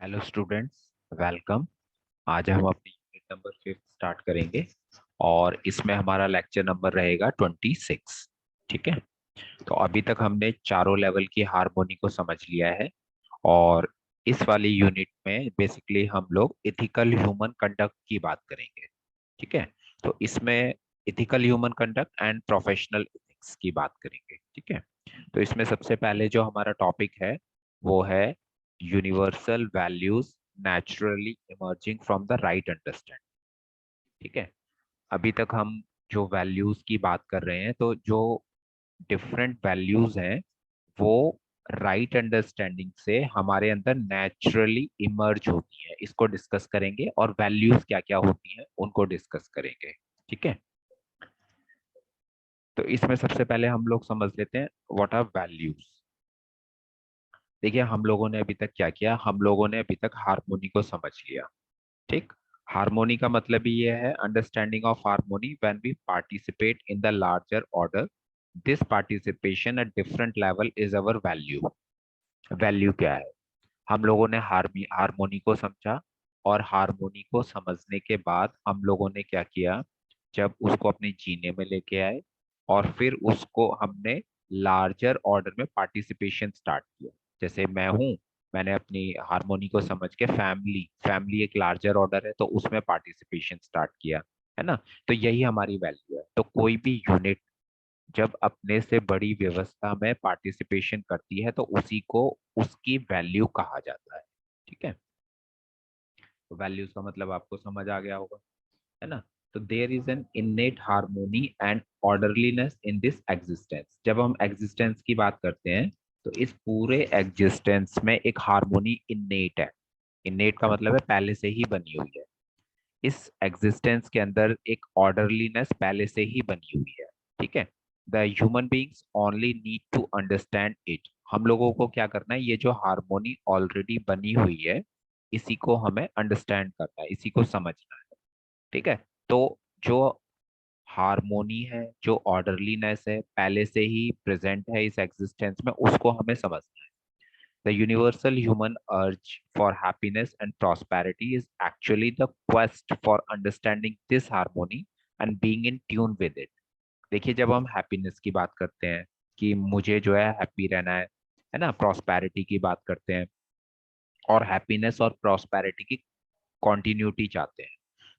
Hello students, welcome. आज हम अपनी यूनिट नंबर 5 स्टार्ट करेंगे और इसमें हमारा लेक्चर नंबर रहेगा 26। ठीक है। तो अभी तक हमने चारों लेवल की हार्मोनी को समझ लिया है और इस वाली यूनिट में बेसिकली हम लोग इथिकल ह्यूमन कंडक्ट की बात करेंगे। ठीक है। तो इसमें ethical human conduct and professional ethics की बात करेंगे। ठीक है। तो इसमें सबसे पहले जो हमारा टॉपिक है वो है universal values naturally emerging from the right understanding. ठीक है। अभी तक हम जो वैल्यूज की बात कर रहे हैं, तो जो डिफरेंट वैल्यूज हैं वो राइट अंडरस्टैंडिंग से हमारे अंदर नेचुरली इमर्ज होती हैं, इसको डिस्कस करेंगे और वैल्यूज क्या क्या होती हैं उनको डिस्कस करेंगे। ठीक है। तो इसमें सबसे पहले हम लोग समझ लेते हैं व्हाट आर वैल्यूज। देखिए, हम लोगों ने अभी तक क्या किया, हम लोगों ने अभी तक हार्मोनी को समझ लिया। ठीक। हार्मोनी का मतलब ये है understanding of harmony when we participate in the larger order. This participation at different level is our value. Value क्या है? हम लोगों ने हार्मोनी को समझा और हार्मोनी को समझने के बाद हम लोगों ने क्या किया, जब उसको अपने जीने में लेके आए और फिर उसको हमने लार्जर ऑर्डर में पार्टिसिपेशन स्टार्ट किया। जैसे मैं हूं, मैंने अपनी हार्मोनी को समझ के फैमिली फैमिली एक लार्जर ऑर्डर है तो उसमें पार्टिसिपेशन स्टार्ट किया, है ना। तो यही हमारी वैल्यू है। तो कोई भी यूनिट जब अपने से बड़ी व्यवस्था में पार्टिसिपेशन करती है तो उसी को उसकी वैल्यू कहा जाता है। ठीक है। तो वैल्यूज का मतलब आपको समझ आ गया होगा, है ना। तो there is an innate harmony and orderliness in this existence. जब हम एग्जिस्टेंस की बात करते हैं तो इस पूरे एग्जिस्टेंस में एक हार्मोनी इनेट है। इनेट का मतलब है पहले से ही बनी हुई है। इस एग्जिस्टेंस के अंदर एक ऑर्डरलीनेस पहले से ही बनी हुई है। ठीक है। The human beings only need to understand it. हम लोगों को क्या करना है, ये जो हार्मोनी ऑलरेडी बनी हुई है इसी को हमें अंडरस्टैंड करना है, इसी को समझना है। ठीक है। तो जो हार्मोनी है, जो ऑर्डरलीनेस है पहले से ही प्रेजेंट है इस एग्जिस्टेंस में, उसको हमें समझना है। The universal human urge for happiness and prosperity is actually the quest for understanding this harmony and being in tune with it. देखिए, जब हम हैप्पीनेस की बात करते हैं कि मुझे जो है हैप्पी रहना है ना, प्रॉस्पेरिटी की बात करते हैं और हैप्पीनेस और प्रॉस्पेरिटी की कॉन्टिन्यूटी चाहते हैं,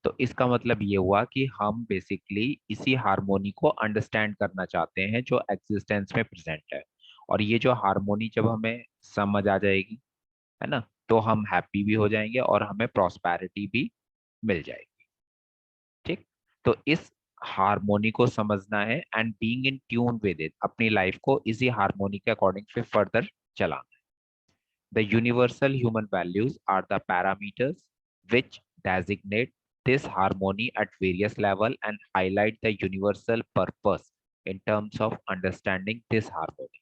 तो इसका मतलब ये हुआ कि हम बेसिकली इसी हार्मोनी को अंडरस्टैंड करना चाहते हैं जो एग्जिस्टेंस में प्रेजेंट है। और ये जो हार्मोनी जब हमें समझ आ जाएगी, है ना, तो हम हैप्पी भी हो जाएंगे और हमें प्रॉस्पेरिटी भी मिल जाएगी। ठीक। तो इस हार्मोनी को समझना है and being in tune with it, अपनी लाइफ को इसी हार्मोनी के अकॉर्डिंग फिर फर्दर चलाना है। The universal human values are the parameters which designate this harmony at various level and highlight the universal purpose in terms of understanding this harmony.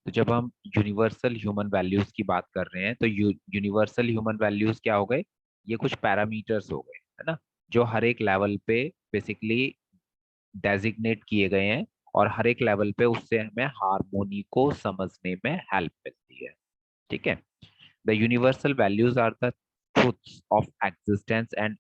तो जब हम यूनिवर्सल ह्यूमन वैल्यूज की बात कर रहे हैं तो यूनिवर्सल ह्यूमन वैल्यूज क्या हो गए, ये कुछ पैरामीटर्स हो गए, है ना, जो हर एक लेवल पे बेसिकली डेजिग्नेट किए गए हैं और हर एक लेवल पे उससे हमें हार्मोनी को समझने में हेल्प मिलती है। ठीक है। The universal values are the truths of existence and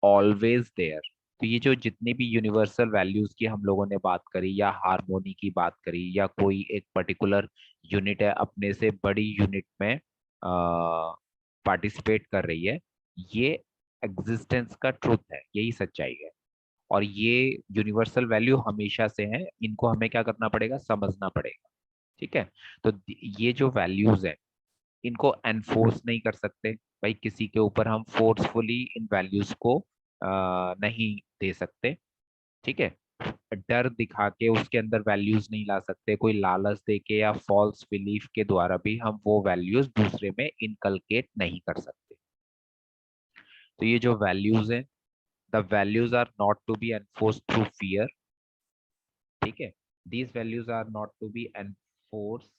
always there. तो ये जो जितनी भी यूनिवर्सल वैल्यूज की हम लोगों ने बात करी या हार्मोनी की बात करी या कोई एक पर्टिकुलर यूनिट है अपने से बड़ी यूनिट में पार्टिसिपेट कर रही है, ये एग्जिस्टेंस का ट्रूथ है, यही सच्चाई है। और ये यूनिवर्सल वैल्यू हमेशा से है, इनको हमें क्या करना पड़ेगा, समझना पड़ेगा। ठीक है। तो ये जो वैल्यूज है इनको एनफोर्स नहीं कर सकते भाई, किसी के ऊपर हम फोर्सफुली इन वैल्यूज को नहीं दे सकते। ठीक है। डर दिखा के उसके अंदर वैल्यूज नहीं ला सकते, कोई लालच दे के या फॉल्स बिलीफ के द्वारा भी हम वो वैल्यूज दूसरे में इनकलकेट नहीं कर सकते। तो ये जो वैल्यूज है, the values are not to be enforce through fear. ठीक है। These values are not to be enforce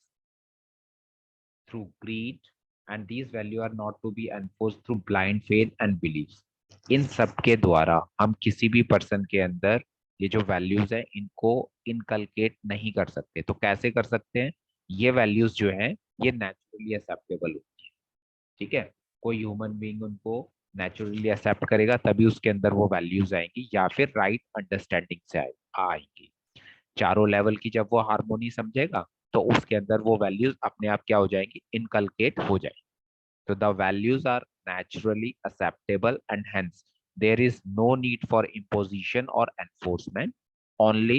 through greed, and these value are not to be enforced through blind faith and beliefs. इन सब के द्वारा हम किसी भी person के अंदर ये जो वैल्यूज है इनको इनकलकेट नहीं कर सकते। तो कैसे कर सकते हैं, ये वैल्यूज जो है ये नेचुरली एक्सेप्टेबल होती है। ठीक है, कोई ह्यूमन बीइंग उनको नेचुरली एक्सेप्ट करेगा तभी उसके अंदर वो वैल्यूज आएंगी, या फिर राइट अंडरस्टैंडिंग से आएंगी। चारों लेवल की जब वो हार्मोनी समझेगा तो उसके अंदर वो वैल्यूज अपने आप क्या हो जाएंगी, इनकलकेट हो जाएंगी। तो the values are naturally acceptable and hence there is no need for imposition or enforcement. Only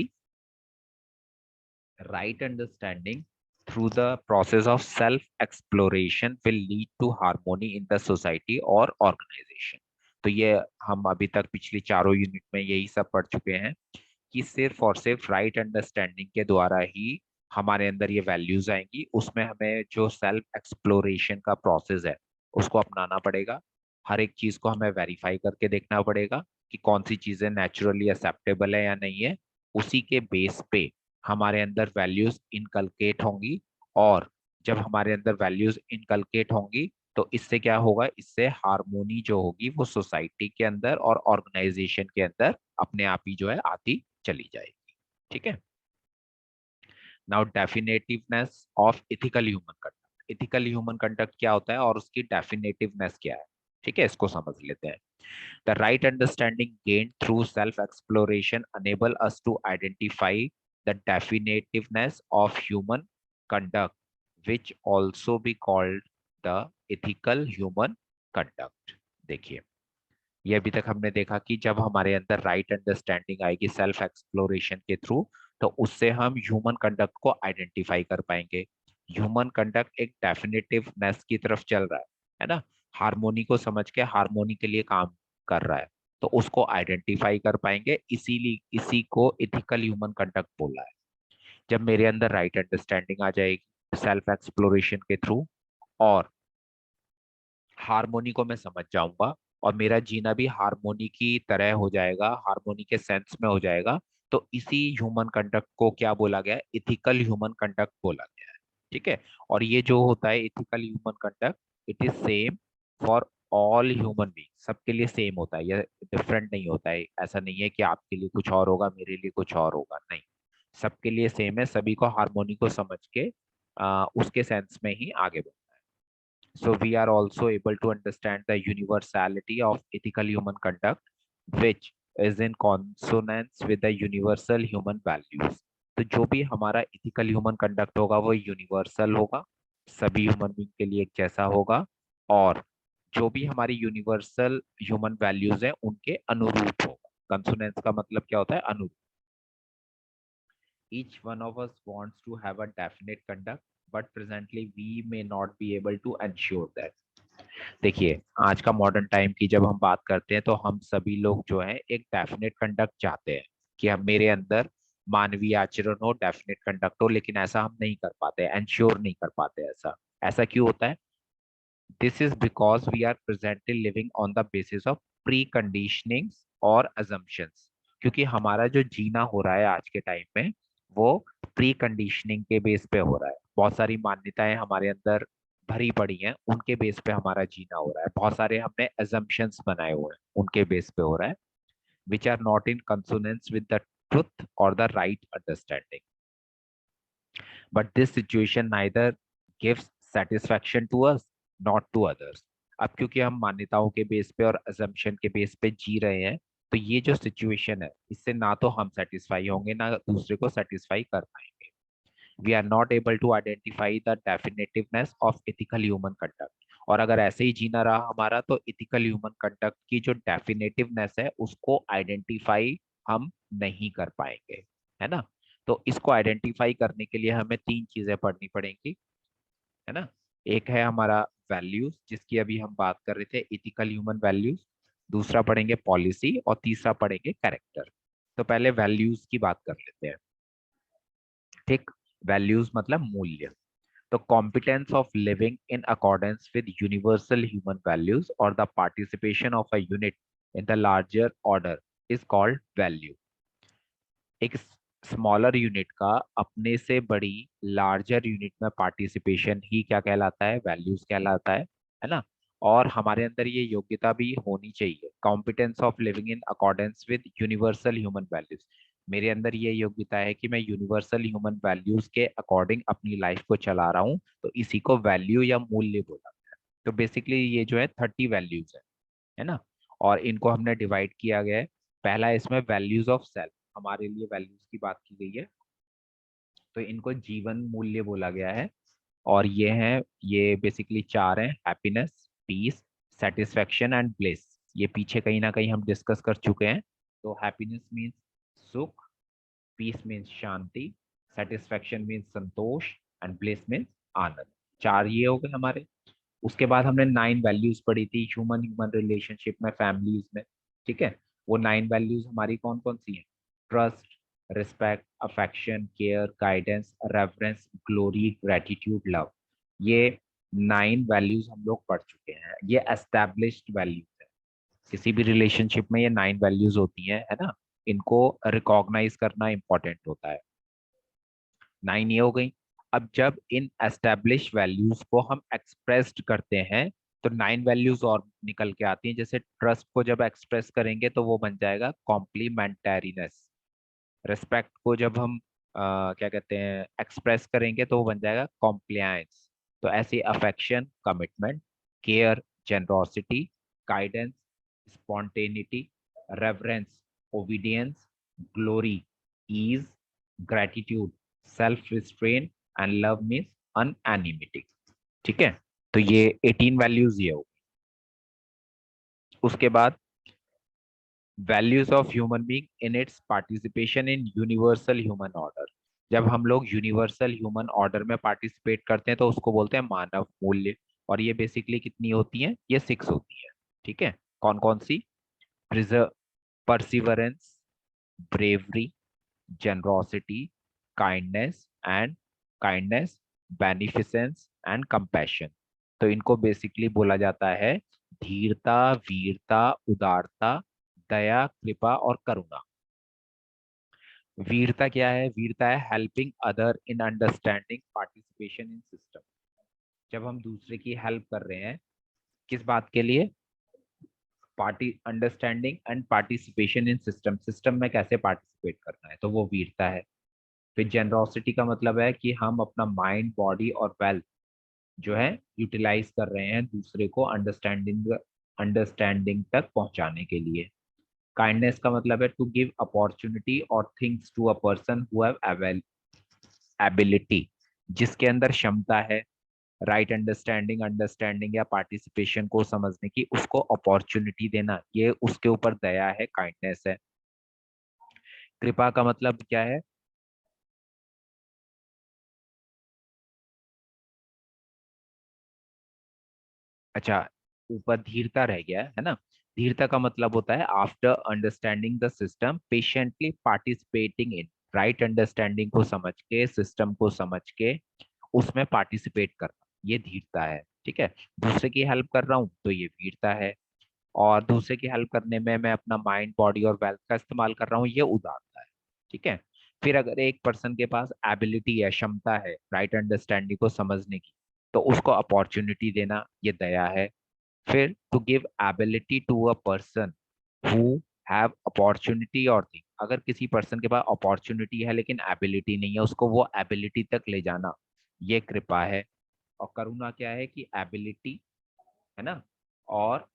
right understanding through the process of self exploration will lead to harmony in the society or organization. तो ये हम अभी तक पिछली चारों unit में यही सब पढ़ चुके हैं कि सिर्फ और सिर्फ राइट अंडरस्टैंडिंग के द्वारा ही हमारे अंदर ये वैल्यूज आएंगी। उसमें हमें जो सेल्फ एक्सप्लोरेशन का प्रोसेस है उसको अपनाना पड़ेगा। हर एक चीज को हमें वेरीफाई करके देखना पड़ेगा कि कौन सी चीजें नेचुरली एक्सेप्टेबल है या नहीं है। उसी के बेस पे हमारे अंदर वैल्यूज इनकलकेट होंगी, और जब हमारे अंदर वैल्यूज इनकलकेट होंगी तो इससे क्या होगा, इससे हार्मोनी जो होगी वो सोसाइटी के अंदर और ऑर्गेनाइजेशन के अंदर अपने आप ही जो है आती चली जाएगी। ठीक है, now definitiveness of ethical human conduct. Ethical human conduct क्या होता है और उसकी डेफिनेटिवनेस क्या है, ठीक है, इसको समझ लेते हैं। The right understanding gained through self-exploration enable us to identify the definitiveness of human conduct, which also be called the ethical human conduct। देखिए, ये अभी तक हमने देखा कि जब हमारे अंदर राइट अंडरस्टैंडिंग आएगी सेल्फ एक्सप्लोरेशन के थ्रू, तो उससे हम ह्यूमन कंडक्ट को आइडेंटिफाई कर पाएंगे। ह्यूमन कंडक्ट एक डेफिनेटिवनेस की तरफ चल रहा है ना, हार्मोनी को समझ के हार्मोनी के लिए काम कर रहा है, तो उसको आइडेंटिफाई कर पाएंगे। इसीलिए इसी को इथिकल ह्यूमन कंडक्ट बोला है। जब मेरे अंदर राइट अंडरस्टैंडिंग आ जाएगी सेल्फ एक्सप्लोरेशन के थ्रू, और हारमोनी को मैं समझ जाऊंगा, और मेरा जीना भी हारमोनी की तरह हो जाएगा, हारमोनी के सेंस में हो जाएगा, तो इसी ह्यूमन कंडक्ट को क्या बोला गया है, इथिकल ह्यूमन कंडक्ट बोला गया है। ठीक है, और ये जो होता है ethical human conduct, it is same for all human being. सबके लिए सेम होता है, ये डिफरेंट नहीं होता है। ऐसा नहीं है कि आपके लिए कुछ और होगा मेरे लिए कुछ और होगा, नहीं, सबके लिए सेम है। सभी को हारमोनी को समझ के उसके सेंस में ही आगे बढ़ना है। So we are also able to understand the universality of ethical human conduct, which is in consonance with the universal human values. तो जो भी हमारा ethical human conduct होगा वो universal होगा, सभी human being के लिए एक जैसा होगा, और जो भी हमारी यूनिवर्सल ह्यूमन वैल्यूज है उनके अनुरूप होगा। कंसोनेंस का मतलब क्या होता है, अनुरूप। Each one of us wants to have a definite conduct, but presently we may not be able to ensure that। देखिए, आज का मॉडर्न टाइम की जब हम बात करते हैं तो हम सभी लोग जो है एक डेफिनेट कंडक्ट चाहते हैं कि हम मेरे अंदर मानवीय आचरण हो, डेफिनेट कंडक्ट हो, लेकिन ऐसा हम नहीं कर पाते, एंश्योर नहीं कर पाते। ऐसा ऐसा क्यों होता है? This is because we are presently living on the basis of pre conditionings और अजम्पशंस। क्योंकि हमारा जो जीना हो रहा है आज के टाइम में वो प्री कंडीशनिंग के बेस पे हो रहा है। बहुत सारी मान्यताएं हमारे अंदर भरी पड़ी हैं, उनके बेस पे हमारा जीना हो रहा है। बहुत सारे हमने assumptions बनाए हुए हैं, उनके बेस पे हो रहा है, which are not in consonance with the truth or the right understanding. But this situation neither gives satisfaction to us not to others। अब क्योंकि हम मान्यताओं के बेस पे और assumption के बेस पे जी रहे हैं, तो ये जो सिचुएशन है इससे ना तो हम सेटिस्फाई होंगे ना दूसरे को सेटिस्फाई कर पाएंगे। We are not able to identify the definitiveness of ethical human conduct. और अगर ऐसे ही जीना रहा हमारा तो इथिकल ह्यूमन कंडक्ट की जो डेफिनेटिवनेस है उसको आइडेंटिफाई हम नहीं कर पाएंगे, है ना। तो इसको आइडेंटिफाई करने के लिए हमें तीन चीजें पढ़नी पड़ेंगी, है ना। एक है हमारा वैल्यूज, जिसकी अभी हम बात कर रहे थे, इथिकल ह्यूमन वैल्यूज। दूसरा पढ़ेंगे पॉलिसी, और तीसरा पढ़ेंगे कैरेक्टर। तो पहले वैल्यूज की बात कर लेते हैं। ठीक, वैल्यूज मतलब मूल्य। The competence of living in accordance with universal human values or the participation of a unit in the larger order is called value। एक स्मॉलर यूनिट का अपने से बड़ी लार्जर यूनिट में पार्टिसिपेशन ही क्या कहलाता है, वैल्यूज कहलाता है ना। और हमारे अंदर ये योग्यता भी होनी चाहिए, competence of living in accordance with universal human values. मेरे अंदर ये योग्यता है कि मैं यूनिवर्सल ह्यूमन वैल्यूज के अकॉर्डिंग अपनी लाइफ को चला रहा हूँ, तो इसी को वैल्यू या मूल्य बोला। तो बेसिकली ये जो है 30 वैल्यूज है ना। और इनको हमने डिवाइड किया गया है। पहला इसमें वैल्यूज ऑफ सेल्फ, हमारे लिए वैल्यूज की बात की गई है, तो इनको जीवन मूल्य बोला गया है। और ये हैं, ये बेसिकली चार हैं: happiness, peace, satisfaction and bliss. ये पीछे कहीं ना कहीं हम डिस्कस कर चुके हैं। तो हैप्पीनेस मीन्स सुख, पीस मीन्स शांति, सेटिस्फेक्शन मीन्स संतोष एंड ब्लिस मीन्स आनंद। चार ये हो गए हमारे। उसके बाद हमने 9 वैल्यूज पढ़ी थी ह्यूमन ह्यूमन रिलेशनशिप में, फैमिलीज में। ठीक है, वो 9 वैल्यूज हमारी कौन कौन सी हैं? Trust, respect, affection, care, guidance, reference, glory, gratitude, love. ये 9 वैल्यूज हम लोग पढ़ चुके हैं। ये एस्टैब्लिश्ड वैल्यूज है। किसी भी रिलेशनशिप में ये 9 वैल्यूज होती हैं, है ना। इनको रिकॉग्नाइज करना इंपॉर्टेंट होता है। 9 ये हो गई। अब जब इन एस्टेब्लिश वैल्यूज को हम एक्सप्रेस्ड करते हैं तो 9 वैल्यूज और निकल के आती हैं। जैसे ट्रस्ट को जब एक्सप्रेस करेंगे तो वो बन जाएगा कॉम्प्लीमेंटेरीनेस। रिस्पेक्ट को जब हम क्या कहते हैं एक्सप्रेस करेंगे तो वो बन जाएगा कॉम्प्लायंस। तो ऐसे affection, commitment, care, generosity, guidance, spontaneity, reverence, obedience, glory, ease, gratitude, self restraint and love means unanimity. ठीक है, तो ये 18 वैल्यूज ये हो। उसके बाद values of human being in its participation in universal human order. जब हम लोग यूनिवर्सल ह्यूमन ऑर्डर में पार्टिसिपेट करते हैं तो उसको बोलते हैं मानव मूल्य। और ये बेसिकली कितनी होती हैं? ये 6 होती है। ठीक है, कौन कौन सी? Perseverance, bravery, generosity, kindness and kindness, beneficence and compassion। तो इनको बेसिकली बोला जाता है धीरता, वीरता, उदारता, दया, कृपा और करुणा। वीरता क्या है? वीरता है helping other in understanding, participation in system. जब हम दूसरे की हेल्प कर रहे हैं, किस बात के लिए? Party understanding and participation in system, system में कैसे पार्टिसिपेट करना है, तो वो वीरता है। फिर जेनरोसिटी का मतलब है कि हम अपना माइंड, बॉडी और वेल्थ जो है यूटिलाइज कर रहे हैं दूसरे को अंडरस्टैंडिंग अंडरस्टैंडिंग तक पहुंचाने के लिए। काइंडनेस का मतलब है टू गिव अपॉर्चुनिटी और things to a person who have ability, जिसके अंदर क्षमता है राइट अंडरस्टैंडिंग, अंडरस्टैंडिंग या पार्टिसिपेशन को समझने की, उसको अपॉर्चुनिटी देना, ये उसके ऊपर दया है, काइंडनेस है। कृपा का मतलब क्या है? अच्छा, ऊपर धीरता रह गया है ना। धीरता का मतलब होता है after understanding the system patiently participating in, right understanding को समझ के, सिस्टम को समझ के उसमें पार्टिसिपेट करना, ये धीरता है। ठीक है, दूसरे की हेल्प कर रहा हूँ तो ये वीरता है। और दूसरे की हेल्प करने में मैं अपना माइंड, बॉडी और वेल्थ का इस्तेमाल कर रहा हूँ, ये उदारता है। ठीक है, फिर अगर एक पर्सन के पास एबिलिटी है, क्षमता है राइट अंडरस्टैंडिंग को समझने की, तो उसको अपॉर्चुनिटी देना, ये दया है। फिर to give ability to a person who have opportunity और थिंग, अगर किसी पर्सन के पास अपॉर्चुनिटी है लेकिन एबिलिटी नहीं है, उसको वो एबिलिटी तक ले जाना, ये कृपा है। और करुणा क्या है? कि एबिलिटी, है ना, और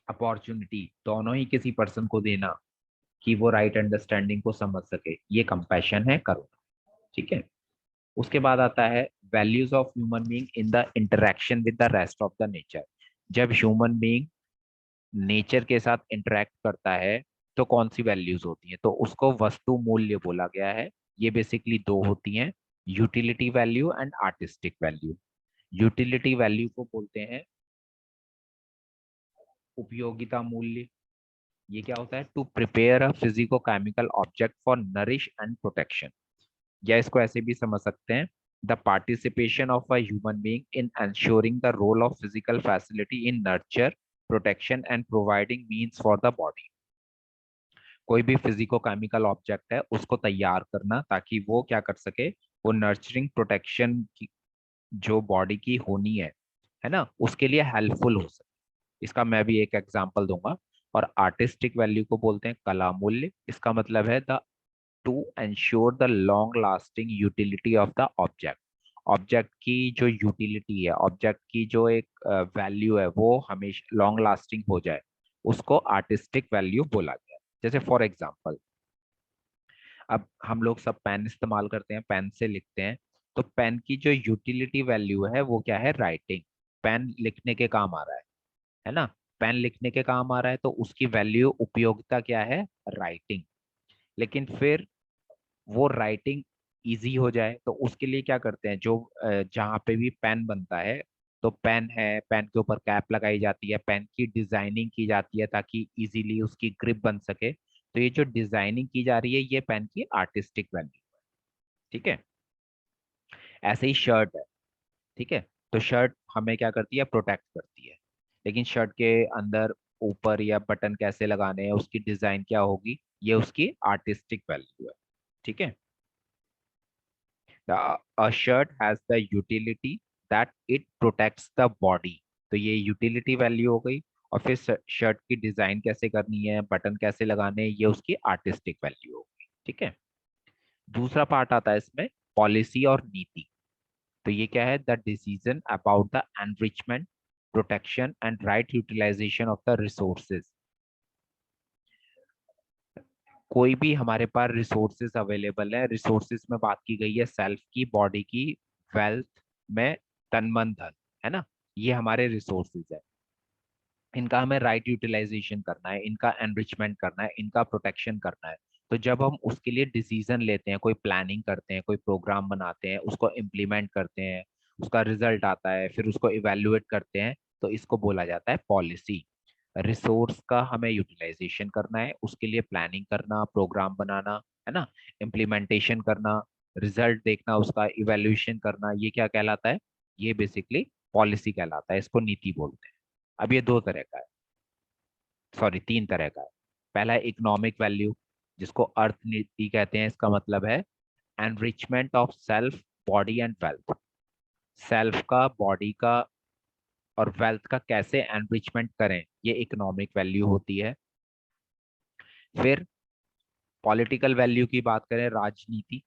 अपॉर्चुनिटी दोनों ही किसी पर्सन को देना कि वो राइट अंडरस्टैंडिंग को समझ सके, ये कंपैशन है, करुणा। ठीक है, उसके बाद आता है values of human being in the interaction with the rest of the nature. जब ह्यूमन बीइंग नेचर के साथ इंटरेक्ट करता है तो कौन सी वैल्यूज होती हैं? तो उसको वस्तु मूल्य बोला गया है। ये बेसिकली दो होती हैं: utility value and artistic value. Utility value को बोलते हैं उपयोगिता मूल्य। ये क्या होता है? To prepare a physico chemical object for nourish and protection. या इसको ऐसे भी समझ सकते हैं: the participation of a human being in ensuring the role of physical facility in nurture, protection and providing means for the body. कोई भी physico chemical object है उसको तैयार करना ताकि वो क्या कर सके, वो नर्चरिंग, प्रोटेक्शन की जो बॉडी की होनी है ना, उसके लिए हेल्पफुल हो सके। इसका मैं भी एक एग्जांपल दूंगा। और आर्टिस्टिक वैल्यू को बोलते हैं कला मूल्य। इसका मतलब है the two ensure the long lasting utility of the object, object की जो यूटिलिटी है, ऑब्जेक्ट की जो एक वैल्यू है वो हमेशा लॉन्ग लास्टिंग हो जाए, उसको आर्टिस्टिक वैल्यू बोला गया है। जैसे फॉर एग्जांपल, अब हम लोग सब पेन इस्तेमाल करते हैं, पेन से लिखते हैं, तो पेन की जो यूटिलिटी वैल्यू है वो क्या है? राइटिंग। पेन लिखने के काम आ रहा है ना? पेन लिखने के काम आ रहा है तो उसकी वैल्यू, उपयोगिता क्या है? राइटिंग। लेकिन फिर वो राइटिंग इजी हो जाए तो उसके लिए क्या करते हैं, जो जहाँ पे भी पेन बनता है, तो पेन है, पेन के ऊपर कैप लगाई जाती है, पेन की डिजाइनिंग की जाती है ताकि इजीली उसकी ग्रिप बन सके। तो ये जो डिजाइनिंग की जा रही है ये पेन की आर्टिस्टिक वैल्यू। ठीक है। ऐसे ही शर्ट है। ठीक है। तो शर्ट हमें क्या करती है? प्रोटेक्ट करती है। लेकिन शर्ट के अंदर ऊपर या बटन कैसे लगाने हैं, उसकी डिजाइन क्या होगी, ये उसकी आर्टिस्टिक वैल्यू है। ठीक है। A shirt has the utility that it protects the body। तो ये यूटिलिटी वैल्यू हो गई। और फिर शर्ट की डिजाइन कैसे करनी है, बटन कैसे लगाने हैं, ये उसकी आर्टिस्टिक वैल्यू होगी। ठीक है। दूसरा पार्ट आता है इसमें, पॉलिसी और नीति। तो ये क्या है? The decision about the enrichment, protection and right utilization of the resources. कोई भी हमारे पास रिसोर्सेज अवेलेबल है, रिसोर्सेज में बात की गई है सेल्फ की, बॉडी की, वेल्थ में, तन मन धन, है ना? ये हमारे रिसोर्सेज है। इनका हमें राइट यूटिलाइजेशन करना है, इनका एनरिचमेंट करना है, इनका प्रोटेक्शन करना है। तो जब हम उसके लिए डिसीजन लेते हैं, कोई प्लानिंग करते हैं, कोई प्रोग्राम बनाते हैं, उसको इम्प्लीमेंट करते हैं, उसका रिजल्ट आता है, फिर उसको इवेल्युएट करते हैं, तो इसको बोला जाता है पॉलिसी। रिसोर्स का हमें यूटिलाइजेशन करना है, उसके लिए प्लानिंग करना, प्रोग्राम बनाना, है ना, इम्प्लीमेंटेशन करना, रिजल्ट देखना, उसका इवेल्युएशन करना, ये क्या कहलाता है? ये बेसिकली पॉलिसी कहलाता है, इसको नीति बोलते हैं। अब ये दो तरह का है, सॉरी तीन तरह का है। पहला है इकोनॉमिक वैल्यू, जिसको अर्थनीति कहते हैं। इसका मतलब है enrichment of self, body and wealth. Self का, बॉडी का और वेल्थ का कैसे एनरिचमेंट करें, ये इकोनॉमिक वैल्यू होती है। फिर पॉलिटिकल वैल्यू की बात करें, राजनीति।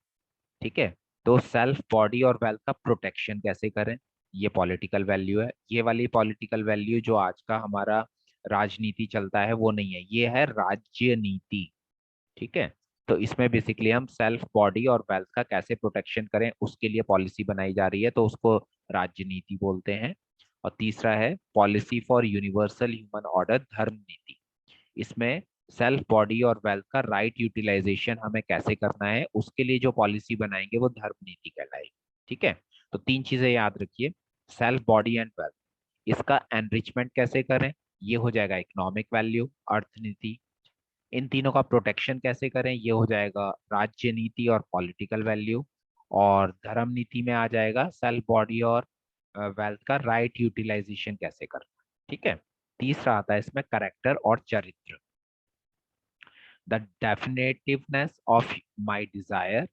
ठीक है। तो सेल्फ, बॉडी और वेल्थ का प्रोटेक्शन कैसे करें, ये पॉलिटिकल वैल्यू है। ये वाली पॉलिटिकल वैल्यू जो आज का हमारा राजनीति चलता है वो नहीं है, ये है राज्य नीति। ठीक है। तो इसमें बेसिकली हम सेल्फ, बॉडी और वेल्थ का कैसे प्रोटेक्शन करें उसके लिए पॉलिसी बनाई जा रही है, तो उसको राज्य नीति बोलते हैं। और तीसरा है policy for universal human order, धर्म नीति। इसमें सेल्फ, बॉडी और वेल्थ का राइट यूटिलाइजेशन हमें कैसे करना है, उसके लिए जो पॉलिसी बनाएंगे वो धर्म नीति कहलाएगी। ठीक है। तो तीन चीजें याद रखिए, सेल्फ, बॉडी एंड वेल्थ। इसका एनरिचमेंट कैसे करें, ये हो जाएगा इकोनॉमिक वैल्यू, अर्थनीति। इन तीनों का प्रोटेक्शन कैसे करें, ये हो जाएगा राज्य नीति और पॉलिटिकल वैल्यू। और धर्म नीति में आ जाएगा सेल्फ, बॉडी और वेल्थ का राइट यूटिलाइजेशन कैसे करना। ठीक है। तीसरा आता है इसमें करेक्टर और चरित्र। The definitiveness of my desire,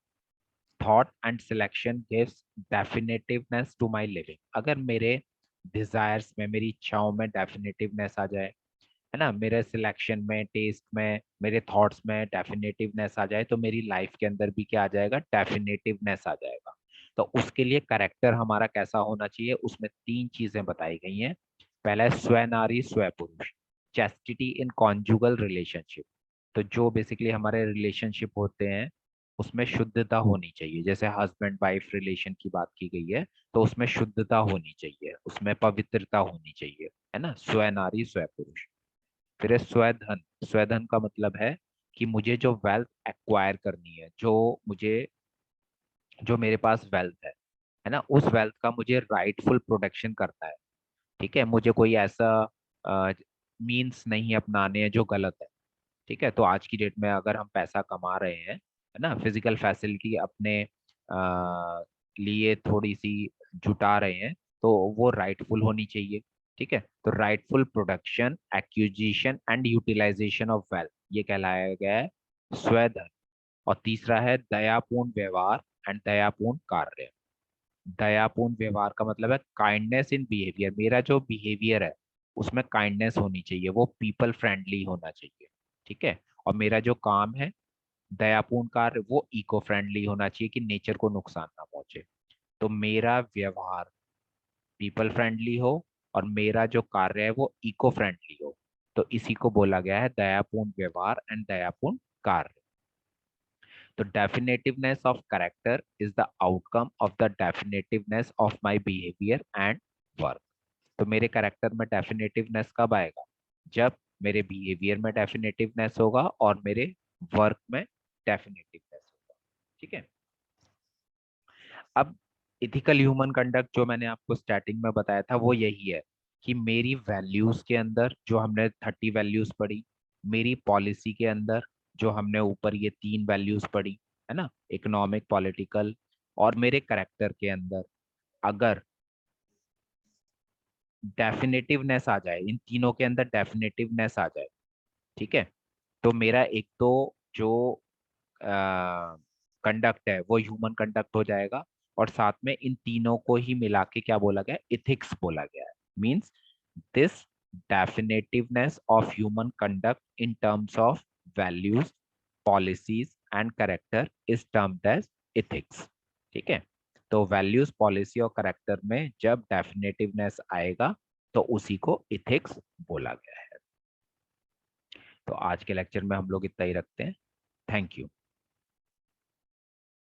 thought and selection gives definitiveness to my living। अगर मेरे डिजायर्स में, मेरी इच्छाओं में डेफिनेटिवनेस आ जाए, है ना, मेरे सिलेक्शन में, टेस्ट में, मेरे थॉट्स में डेफिनेटिवनेस आ जाए, तो मेरी लाइफ के अंदर भी क्या आ जाएगा? डेफिनेटिवनेस आ जाएगा। तो उसके लिए करेक्टर हमारा कैसा होना चाहिए, उसमें तीन चीजें बताई गई हैं। पहला है स्व नारी स्व पुरुष, चैस्टिटी इन कॉन्जुगल रिलेशनशिप। तो जो बेसिकली हमारे रिलेशनशिप होते हैं उसमें शुद्धता होनी चाहिए। जैसे हस्बैंड वाइफ रिलेशन की बात की गई है, तो उसमें शुद्धता होनी चाहिए, उसमें पवित्रता होनी चाहिए, है ना, स्व नारी स्व पुरुष। फिर है स्वधन। स्वधन का मतलब है कि मुझे जो वेल्थ एक्वायर करनी है, जो मुझे, जो मेरे पास वेल्थ है ना, उस वेल्थ का मुझे राइटफुल प्रोटेक्शन करना है। ठीक है। मुझे कोई ऐसा मीन्स नहीं अपनाने हैं जो गलत है। ठीक है। तो आज की डेट में अगर हम पैसा कमा रहे हैं, है ना, फिजिकल फैसिलिटी अपने लिए थोड़ी सी जुटा रहे हैं, तो वो राइटफुल होनी चाहिए। ठीक है। तो rightful production, acquisition and utilization of wealth, ये कहलाया गया है स्वधन। और तीसरा है दयापूर्ण व्यवहार एंड दयापूर्ण कार्य। दयापूर्ण व्यवहार का मतलब है काइंडनेस इन बिहेवियर। मेरा जो बिहेवियर है उसमें काइंडनेस होनी चाहिए, वो पीपल फ्रेंडली होना चाहिए। ठीक है। और मेरा जो काम है, दयापूर्ण कार्य, वो इको फ्रेंडली होना चाहिए कि नेचर को नुकसान ना पहुंचे। तो मेरा व्यवहार पीपल फ्रेंडली हो और मेरा जो कार्य है वो इको फ्रेंडली हो, तो इसी को बोला गया है दयापूर्ण व्यवहार एंड दयापूर्ण कार्य। तो definitiveness of character is the outcome of the definitiveness of my behaviour and work. तो मेरे कैरेक्टर में डेफिनेटिवनेस कब आएगा? जब मेरे बिहेवियर में डेफिनेटिवनेस होगा और मेरे वर्क में डेफिनेटिवनेस होगा। ठीक है। अब इथिकल ह्यूमन कंडक्ट जो मैंने आपको स्टार्टिंग में बताया था वो यही है कि मेरी वैल्यूज के अंदर जो हमने 30 वैल्यूज पढ़ी, मेरी पॉलिसी के अंदर जो हमने ऊपर ये 3 वैल्यूज पढ़ी, है ना, इकोनॉमिक, पॉलिटिकल, और मेरे करेक्टर के अंदर अगर डेफिनेटिवनेस आ जाए, इन तीनों के अंदर डेफिनेटिवनेस आ जाए, ठीक है, तो मेरा एक तो जो कंडक्ट है वो ह्यूमन कंडक्ट हो जाएगा, और साथ में इन तीनों को ही मिला के क्या बोला गया है? इथिक्स बोला गया है। Means this definitiveness of human conduct in terms of values, policies and character is termed as ethics। ठीक है। तो वैल्यूज, पॉलिसी और करेक्टर में जब डेफिनेटिवनेस आएगा तो उसी को इथिक्स बोला गया है। तो आज के लेक्चर में हम लोग इतना ही रखते हैं। Thank you.